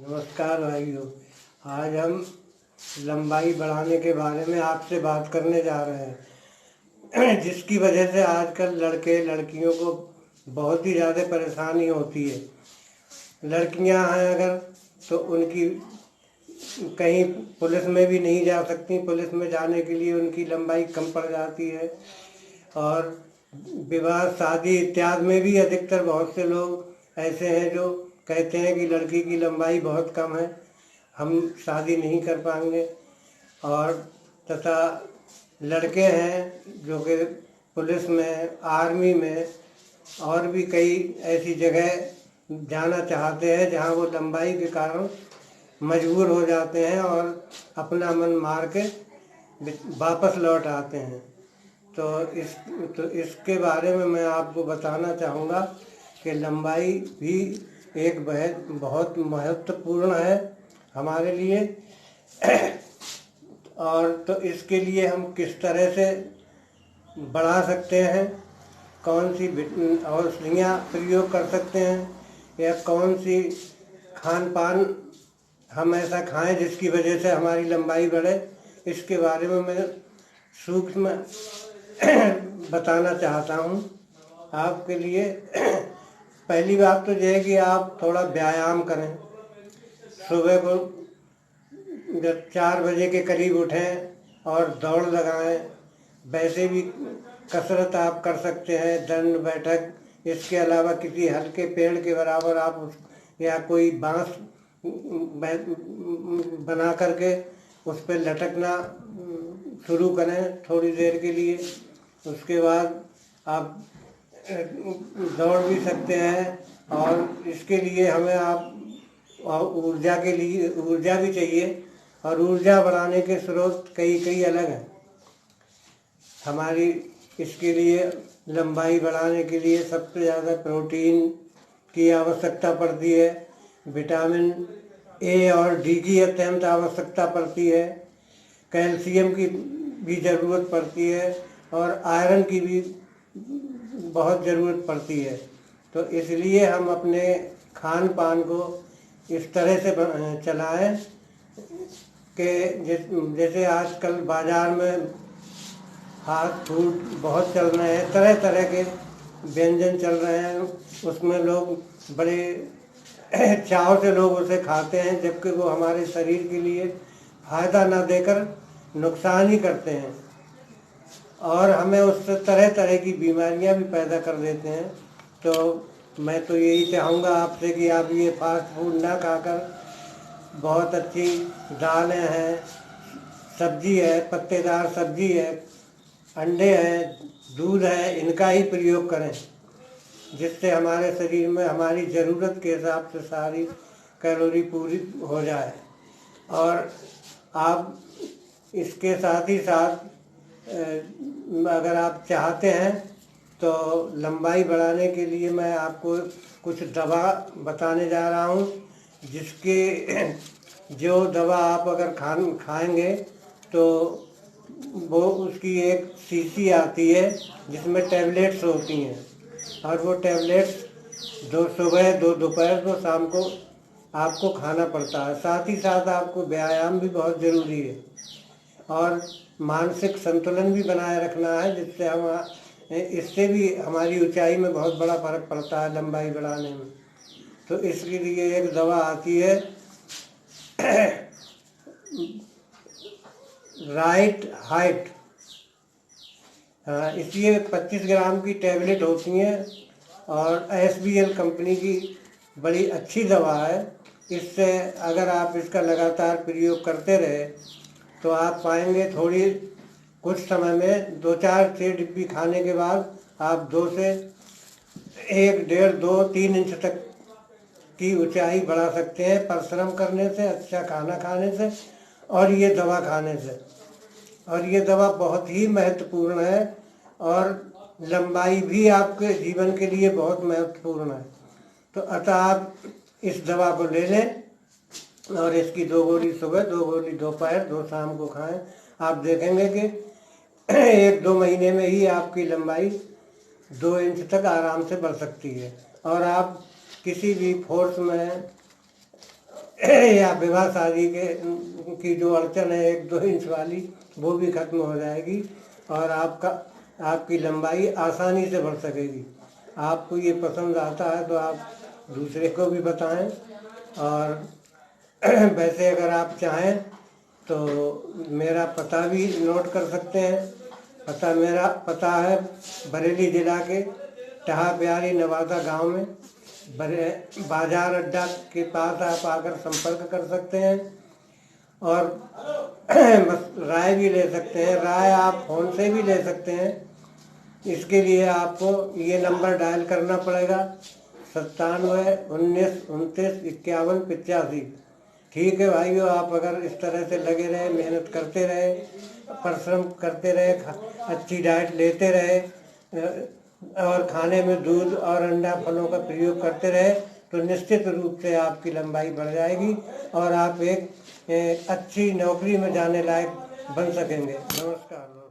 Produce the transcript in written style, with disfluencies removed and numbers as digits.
नमस्कार भाइयों। आज हम लंबाई बढ़ाने के बारे में आपसे बात करने जा रहे हैं जिसकी वजह से आजकल लड़के लड़कियों को बहुत ही ज़्यादा परेशानी होती है। लड़कियां हैं अगर तो उनकी कहीं पुलिस में भी नहीं जा सकती, पुलिस में जाने के लिए उनकी लंबाई कम पड़ जाती है। और विवाह शादी इत्यादि में भी अधिकतर बहुत से लोग ऐसे हैं जो कहते हैं कि लड़की की लंबाई बहुत कम है, हम शादी नहीं कर पाएंगे। और तथा लड़के हैं जो कि पुलिस में, आर्मी में और भी कई ऐसी जगह जाना चाहते हैं जहां वो लंबाई के कारण मजबूर हो जाते हैं और अपना मन मार के वापस लौट आते हैं। तो इसके बारे में मैं आपको बताना चाहूँगा कि लंबाई भी एक बहुत महत्वपूर्ण है हमारे लिए। और तो इसके लिए हम किस तरह से बढ़ा सकते हैं, कौन सी औषधियाँ प्रयोग कर सकते हैं, या कौन सी खान पान हम ऐसा खाएं जिसकी वजह से हमारी लंबाई बढ़े, इसके बारे में मैं सूक्ष्म बताना चाहता हूँ आपके लिए। पहली बात तो यह है कि आप थोड़ा व्यायाम करें। सुबह को जब 4 बजे के करीब उठें और दौड़ लगाएं। वैसे भी कसरत आप कर सकते हैं, दंड बैठक। इसके अलावा किसी हल्के पेड़ के बराबर आप या कोई बांस बना करके उस पर लटकना शुरू करें थोड़ी देर के लिए। उसके बाद आप दौड़ भी सकते हैं। और इसके लिए हमें आप ऊर्जा के लिए ऊर्जा भी चाहिए, और ऊर्जा बढ़ाने के स्रोत कई अलग हैं हमारी। इसके लिए लंबाई बढ़ाने के लिए सबसे ज़्यादा प्रोटीन की आवश्यकता पड़ती है, विटामिन ए और डी की अत्यंत आवश्यकता पड़ती है, कैल्शियम की भी ज़रूरत पड़ती है, और आयरन की भी बहुत ज़रूरत पड़ती है। तो इसलिए हम अपने खान पान को इस तरह से चलाएं कि जैसे आजकल बाज़ार में फास्ट फूड बहुत चल रहे हैं, तरह तरह के व्यंजन चल रहे हैं। उसमें लोग बड़े चाव से लोग उसे खाते हैं, जबकि वो हमारे शरीर के लिए फ़ायदा न देकर नुकसान ही करते हैं, और हमें उससे तरह तरह की बीमारियां भी पैदा कर देते हैं। तो मैं तो यही चाहूँगा आपसे कि आप ये फास्ट फूड ना खाकर बहुत अच्छी दालें हैं, सब्जी है, पत्तेदार सब्जी है, अंडे हैं, दूध है, इनका ही प्रयोग करें, जिससे हमारे शरीर में हमारी ज़रूरत के हिसाब से सारी कैलोरी पूरी हो जाए। और आप इसके साथ ही साथ अगर आप चाहते हैं तो लंबाई बढ़ाने के लिए मैं आपको कुछ दवा बताने जा रहा हूँ, जिसके जो दवा आप अगर खाएंगे तो वो उसकी एक शीशी आती है जिसमें टैबलेट्स होती हैं, और वो टैबलेट्स 2 सुबह, 2 दोपहर, 2 शाम को आपको खाना पड़ता है। साथ ही साथ आपको व्यायाम भी बहुत ज़रूरी है, और मानसिक संतुलन भी बनाए रखना है, जिससे हम इससे भी हमारी ऊंचाई में बहुत बड़ा फर्क पड़ता है लंबाई बढ़ाने में। तो इसके लिए एक दवा आती है राइट हाइट। इसलिए 25 ग्राम की टैबलेट होती हैं, और SBL कंपनी की बड़ी अच्छी दवा है। इससे अगर आप इसका लगातार प्रयोग करते रहे तो आप पाएंगे थोड़ी कुछ समय में 2-4-6 डिब्बी खाने के बाद आप 2 से 1, 1.5, 2, 3 इंच तक की ऊंचाई बढ़ा सकते हैं, परिश्रम करने से, अच्छा खाना खाने से, और ये दवा खाने से। और ये दवा बहुत ही महत्वपूर्ण है, और लंबाई भी आपके जीवन के लिए बहुत महत्वपूर्ण है। तो अतः आप इस दवा को ले लें, और इसकी 2 गोली सुबह, 2 गोली दोपहर, 2 शाम को खाएं। आप देखेंगे कि 1-2 महीने में ही आपकी लंबाई 2 इंच तक आराम से बढ़ सकती है। और आप किसी भी फोर्स में या विवाह शादी के की जो अड़चन है 1-2 इंच वाली, वो भी खत्म हो जाएगी और आपकी लंबाई आसानी से बढ़ सकेगी। आपको ये पसंद आता है तो आप दूसरे को भी बताएं। और वैसे अगर आप चाहें तो मेरा पता भी नोट कर सकते हैं। मेरा पता है बरेली ज़िला के टहा प्यारी नवादा गांव में बाजार अड्डा के पास आप आकर संपर्क कर सकते हैं। और बस राय भी ले सकते हैं, राय आप फ़ोन से भी ले सकते हैं। इसके लिए आपको ये नंबर डायल करना पड़ेगा 97 19 29 51 85। ठीक है भाइयों, आप अगर इस तरह से लगे रहे, मेहनत करते रहे, परिश्रम करते रहे, अच्छी डाइट लेते रहे और खाने में दूध और अंडा फलों का प्रयोग करते रहे तो निश्चित रूप से आपकी लंबाई बढ़ जाएगी और आप एक अच्छी नौकरी में जाने लायक बन सकेंगे। नमस्कार।